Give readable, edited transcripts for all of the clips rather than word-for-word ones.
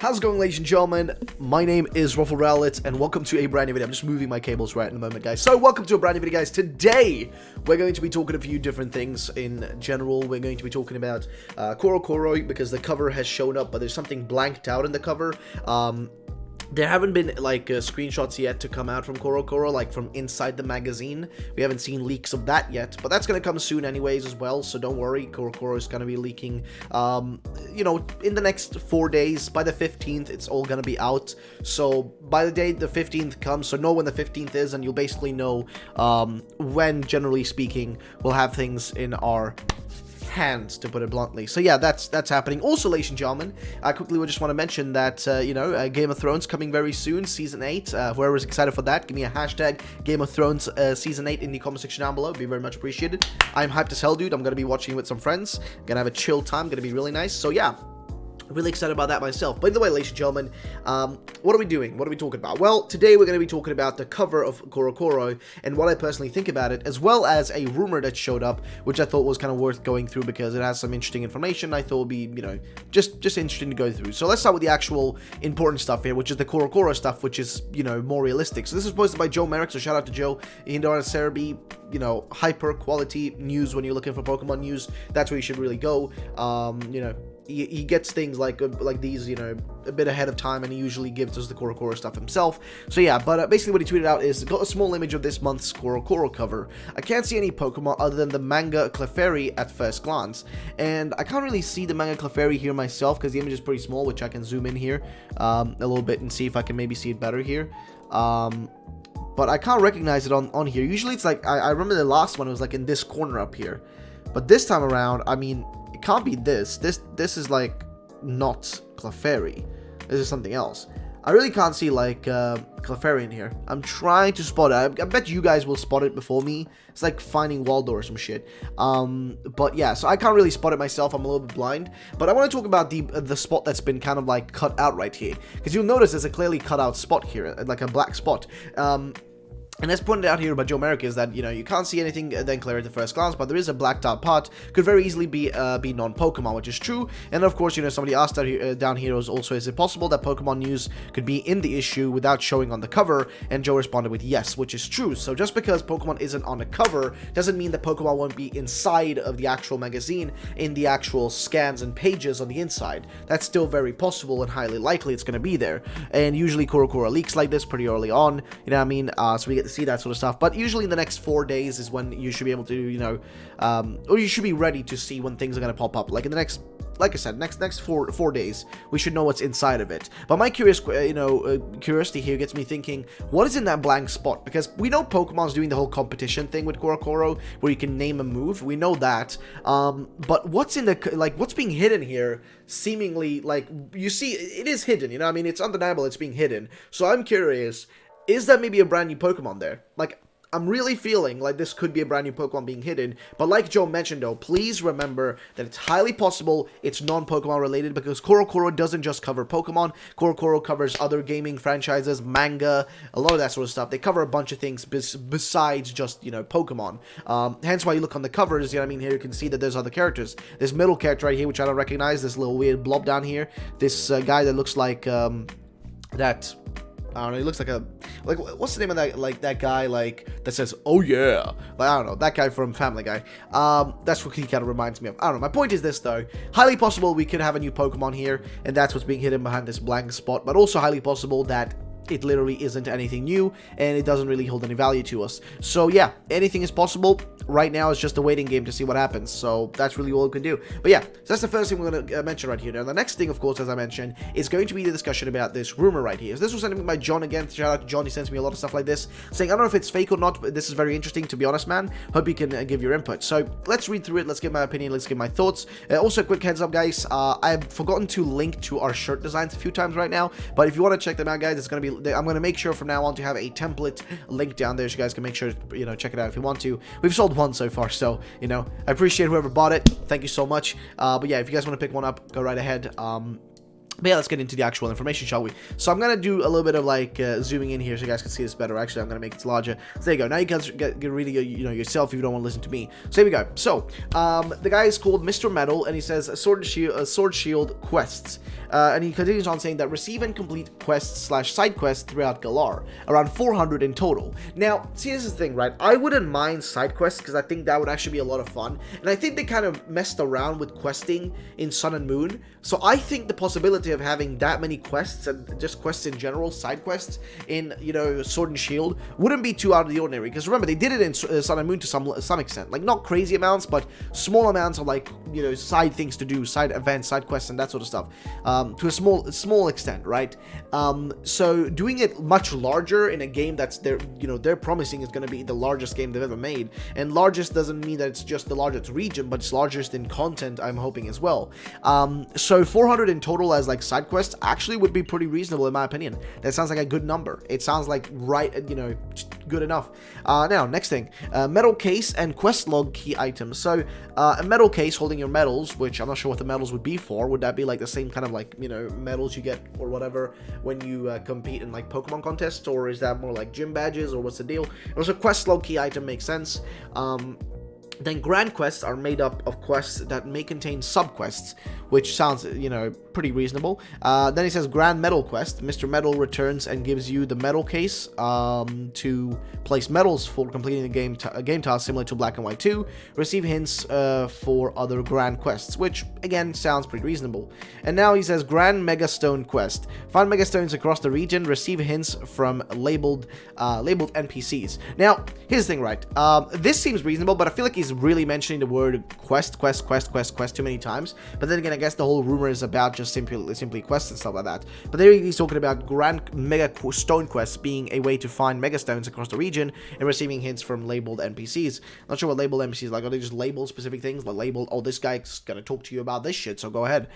How's it going, ladies and gentlemen? My name is RuffledRowlit, and welcome to a brand new video. I'm just moving my cables right in the moment, guys. So, welcome to a brand new video, guys. Today, we're going to be talking a few different things in general. We're going to be talking about CoroCoro, because the cover has shown up, but there's something blanked out in the cover. There haven't been, like, screenshots yet to come out from CoroCoro, like, from inside the magazine. We haven't seen leaks of that yet, but that's going to come soon anyways as well, so don't worry. CoroCoro is going to be leaking, you know, in the next 4 days. By the 15th, it's all going to be out, so by the day the 15th comes, so know when the 15th is, and you'll basically know when, generally speaking, we'll have things in our hands, to put it bluntly. So yeah, that's happening. Also, ladies and gentlemen, I quickly would just want to mention that you know, Game of Thrones coming very soon, season 8. Whoever's excited for that, give me a hashtag Game of Thrones season 8 in the comment section down below. It'd be very much appreciated. I'm hyped as hell, dude. I'm gonna be watching it with some friends. Gonna have a chill time. Gonna be really nice. So yeah, really excited about that myself. By the way, ladies and gentlemen, what are we doing? What are we talking about? Well, today we're going to be talking about the cover of CoroCoro and what I personally think about it, as well as a rumor that showed up, which I thought was kind of worth going through because it has some interesting information. I thought would be, you know, just interesting to go through. So let's start with the actual important stuff here, which is the CoroCoro stuff, which is, you know, more realistic. So this is posted by Joe Merrick, so shout out to Joe. You know, Cerebi, you know, hyper quality news when you're looking for Pokemon news. That's where you should really go. You know, he gets things like these, you know, a bit ahead of time, and he usually gives us the CoroCoro stuff himself. So yeah, but basically what he tweeted out is, got a small image of this month's CoroCoro cover. I can't see any Pokemon other than the manga Clefairy at first glance, and I can't really see the manga Clefairy here myself because the image is pretty small, which I can zoom in here a little bit and see if I can maybe see it better here. But I can't recognize it on here. Usually it's like, I remember the last one was like in this corner up here, but this time around, I mean, it can't be this. This is like not Clefairy. This is something else. I really can't see like Clefairy in here. I'm trying to spot it. I bet you guys will spot it before me. It's like finding Waldo or some shit. But yeah, so I can't really spot it myself. I'm a little bit blind. But I want to talk about the spot that's been kind of like cut out right here, because you'll notice there's a clearly cut out spot here, like a black spot. And as pointed out here by Joe Merrick is that, you know, you can't see anything then clear at the first glance, but there is a blacked out part. Could very easily be non-Pokemon, which is true. And of course, you know, somebody asked down here also, is it possible that Pokemon news could be in the issue without showing on the cover? And Joe responded with yes, which is true. So just because Pokemon isn't on the cover doesn't mean that Pokemon won't be inside of the actual magazine, in the actual scans and pages on the inside. That's still very possible and highly likely it's going to be there. And usually CoroCoro leaks like this pretty early on, you know what I mean? So we get to see that sort of stuff, but usually in the next 4 days is when you should be able to, you know, or you should be ready to see when things are going to pop up. Like in the next, like I said, next four days, we should know what's inside of it. But my curiosity here gets me thinking, what is in that blank spot? Because we know Pokemon's doing the whole competition thing with CoroCoro, where you can name a move. We know that. But what's in the, like, what's being hidden here? Seemingly, like, you see, it is hidden. You know, I mean, it's undeniable it's being hidden. So I'm curious. Is that maybe a brand new Pokemon there? Like, I'm really feeling like this could be a brand new Pokemon being hidden. But like Joe mentioned, though, please remember that it's highly possible it's non-Pokemon related, because CoroCoro doesn't just cover Pokemon. CoroCoro covers other gaming franchises, manga, a lot of that sort of stuff. They cover a bunch of things besides just, you know, Pokemon. Hence why you look on the covers, you know what I mean? Here you can see that there's other characters. This middle character right here, which I don't recognize, this little weird blob down here. This guy that looks like, that... I don't know, he looks like like, what's the name of that, like, that guy, like, that says, oh yeah, like, I don't know, that guy from Family Guy. That's what he kind of reminds me of. I don't know, my point is this, though, highly possible we could have a new Pokemon here, and that's what's being hidden behind this blank spot, but also highly possible that it literally isn't anything new, and it doesn't really hold any value to us. So yeah, anything is possible. Right now it's just a waiting game to see what happens, so that's really all we can do. But yeah, so that's the first thing we're going to mention right here. Now the next thing, of course, as I mentioned, is going to be the discussion about this rumor right here. So this was sent to me by John again. Shout out to John, he sends me a lot of stuff like this, saying, I don't know if it's fake or not, but this is very interesting, to be honest, man. Hope you can give your input. So let's read through it, let's give my opinion, let's give my thoughts. Also, a quick heads up, guys, I've forgotten to link to our shirt designs a few times right now, but if you want to check them out, guys, it's going to be, I'm going to make sure from now on to have a template link down there so you guys can make sure, you know, check it out if you want to. We've sold one so far, so, you know, I appreciate whoever bought it. Thank you so much. But yeah, if you guys want to pick one up, go right ahead. But yeah, let's get into the actual information, shall we? So I'm going to do a little bit of like zooming in here so you guys can see this better. Actually, I'm going to make it larger. So there you go. Now you guys get reading, you know, yourself if you don't want to listen to me. So here we go. So the guy is called Mr. Metal, and he says Sword Shield quests. And he continues on saying that receive and complete quests / side quests throughout Galar, around 400 in total. Now, see, this is the thing, right? I wouldn't mind side quests because I think that would actually be a lot of fun, and I think they kind of messed around with questing in Sun and Moon, so I think the possibility of having that many quests, and just quests in general, side quests in, you know, Sword and Shield, wouldn't be too out of the ordinary, because remember, they did it in Sun and Moon to some extent, like, not crazy amounts, but small amounts of, like, you know, side things to do, side events, side quests, and that sort of stuff, to a small extent, right? So doing it much larger in a game that's they're promising is going to be the largest game they've ever made, and largest doesn't mean that it's just the largest region, but it's largest in content, I'm hoping, as well. So 400 in total as like side quests actually would be pretty reasonable in my opinion. That sounds like a good number. It sounds like good enough. Now, next thing, medal case and quest log key items. So a medal case holding your medals, which I'm not sure what the medals would be for. Would that be like the same kind of like, you know, medals you get or whatever when you compete in like Pokemon contests, or is that more like gym badges, or what's the deal? Also, quest log key item makes sense. Then grand quests are made up of quests that may contain sub-quests, which sounds, you know, pretty reasonable. Then he says grand medal quest. Mr. Medal returns and gives you the medal case to place medals for completing the game task similar to Black and White 2. Receive hints for other grand quests, which again sounds pretty reasonable. And now he says grand mega stone quest. Find mega stones across the region. Receive hints from labeled NPCs. Now, here's the thing, right? This seems reasonable, but I feel like he's really mentioning the word quest too many times. But then again, I guess the whole rumor is about just simply quests and stuff like that. But there he's talking about grand mega stone quests being a way to find mega stones across the region and receiving hints from labeled NPCs. Not sure what labeled NPCs like. Are they just label specific things, like labeled, oh, this guy's gonna talk to you about this shit, so go ahead.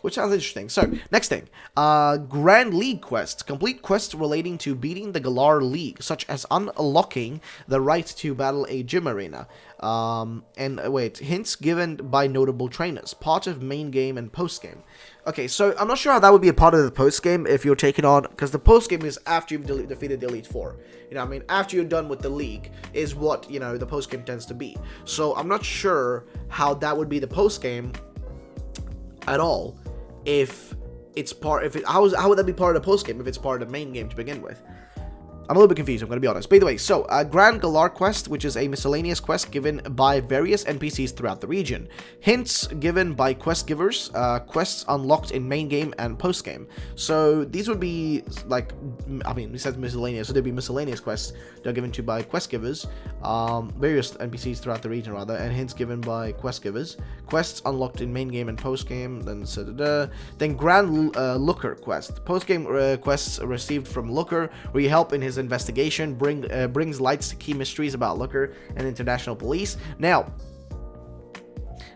Which sounds interesting. So next thing, grand league quests. Complete quests relating to beating the Galar League, such as unlocking the right to battle a gym arena. Hints given by notable trainers, part of main game and post game. Okay, so I'm not sure how that would be a part of the post game if you're taking on, because the post game is after you've defeated the Elite Four. You know what I mean? After you're done with the league is what, you know, the post game tends to be. So I'm not sure how that would be the post game at all. How would that be part of the post game if it's part of the main game to begin with? I'm a little bit confused, I'm going to be honest. By the way, so, Grand Galar Quest, which is a miscellaneous quest given by various NPCs throughout the region. Hints given by quest givers, quests unlocked in main game and post game. So, these would be, like, I mean, we said miscellaneous, so there'd be miscellaneous quests that are given to by quest givers, various NPCs throughout the region, rather, and hints given by quest givers. Quests unlocked in main game and post game, then Grand Looker Quest. Post game quests received from Looker, where you help in his investigation, brings lights to key mysteries about Looker and international police. Now,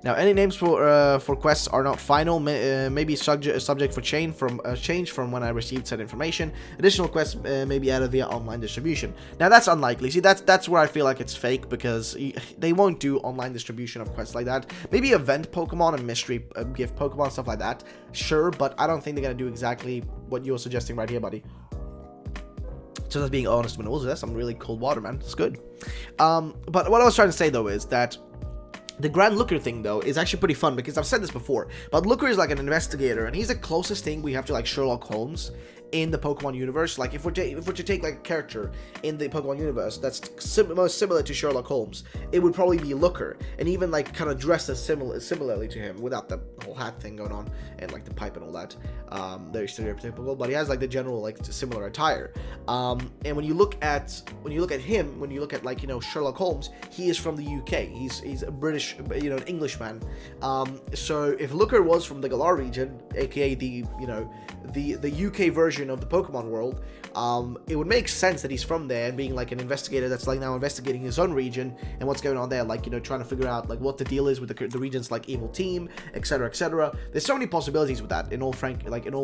any names for quests are not final. May be subject for change from when I received said information. Additional quests may be added via online distribution. Now that's unlikely. See, that's where I feel like it's fake, because they won't do online distribution of quests like that. Maybe event Pokemon and mystery gift Pokemon, stuff like that. Sure, but I don't think they're gonna do exactly what you're suggesting right here, buddy. Just as being honest, when that's some really cold water, man. It's good. But what I was trying to say though is that the Grand Looker thing, though, is actually pretty fun, because I've said this before, but Looker is like an investigator, and he's the closest thing we have to like Sherlock Holmes in the Pokemon universe. Like, if we're to take like a character in the Pokemon universe that's most similar to Sherlock Holmes, it would probably be Looker, and even like kind of dressed as similarly to him, without the whole hat thing going on and like the pipe and all that. Very stereotypical, but he has like the general like similar attire. And when you look at him, when you look at like, you know, Sherlock Holmes, he is from the UK. He's a British, you know, an Englishman. So if Looker was from the Galar region, aka the UK version of the Pokemon world, it would make sense that he's from there, and being like an investigator that's like now investigating his own region and what's going on there, like, you know, trying to figure out like what the deal is with the region's like evil team, etc., etc. There's so many possibilities with that. In all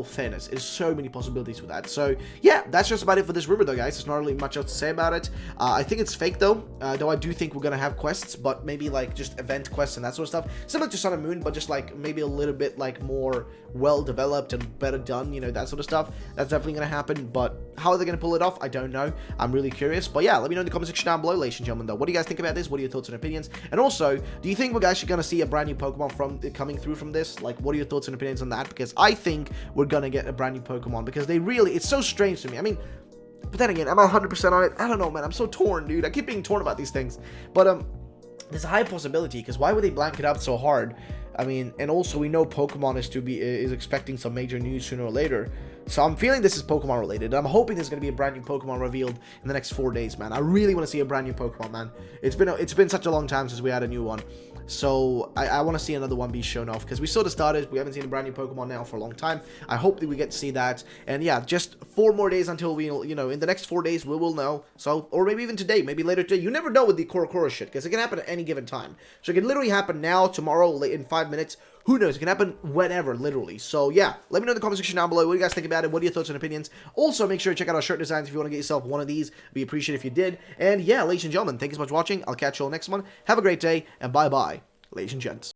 fairness, there's so many possibilities with that. So yeah, that's just about it for this rumor though, guys. There's not really much else to say about it. I think it's fake though I do think we're gonna have quests, but maybe like just event quests and that sort of stuff, similar to Sun and Moon, but just like maybe a little bit like more well developed and better done, you know, that sort of stuff. That's definitely going to happen, but how are they going to pull it off? I don't know. I'm really curious. But yeah, let me know in the comment section down below, ladies and gentlemen, though. What do you guys think about this? What are your thoughts and opinions? And also, do you think we're actually going to see a brand new Pokemon coming through from this? Like, what are your thoughts and opinions on that? Because I think we're going to get a brand new Pokemon, because it's so strange to me. I mean, but then again, am I 100% on it? I don't know, man. I'm so torn, dude. I keep being torn about these things. But, there's a high possibility, because why would they blank it out so hard? I mean, and also we know Pokemon is expecting some major news sooner or later. So I'm feeling this is Pokemon related. I'm hoping there's going to be a brand new Pokemon revealed in the next 4 days, man. I really want to see a brand new Pokemon, man. It's been such a long time since we had a new one. So I want to see another one be shown off, because we sort of started. We haven't seen a brand new Pokemon now for a long time. I hope that we get to see that. And yeah, just 4 more days until we'll, in the next 4 days we will know. So, or maybe even today, maybe later today. You never know with the CoroCoro shit, because it can happen at any given time. So it can literally happen now, tomorrow, in 5 minutes. Who knows? It can happen whenever, literally. So, yeah. Let me know in the comment section down below. What do you guys think about it? What are your thoughts and opinions? Also, make sure to check out our shirt designs if you want to get yourself one of these. We appreciate it if you did. And, yeah, ladies and gentlemen, thank you so much for watching. I'll catch you all next one. Have a great day, and bye-bye, ladies and gents.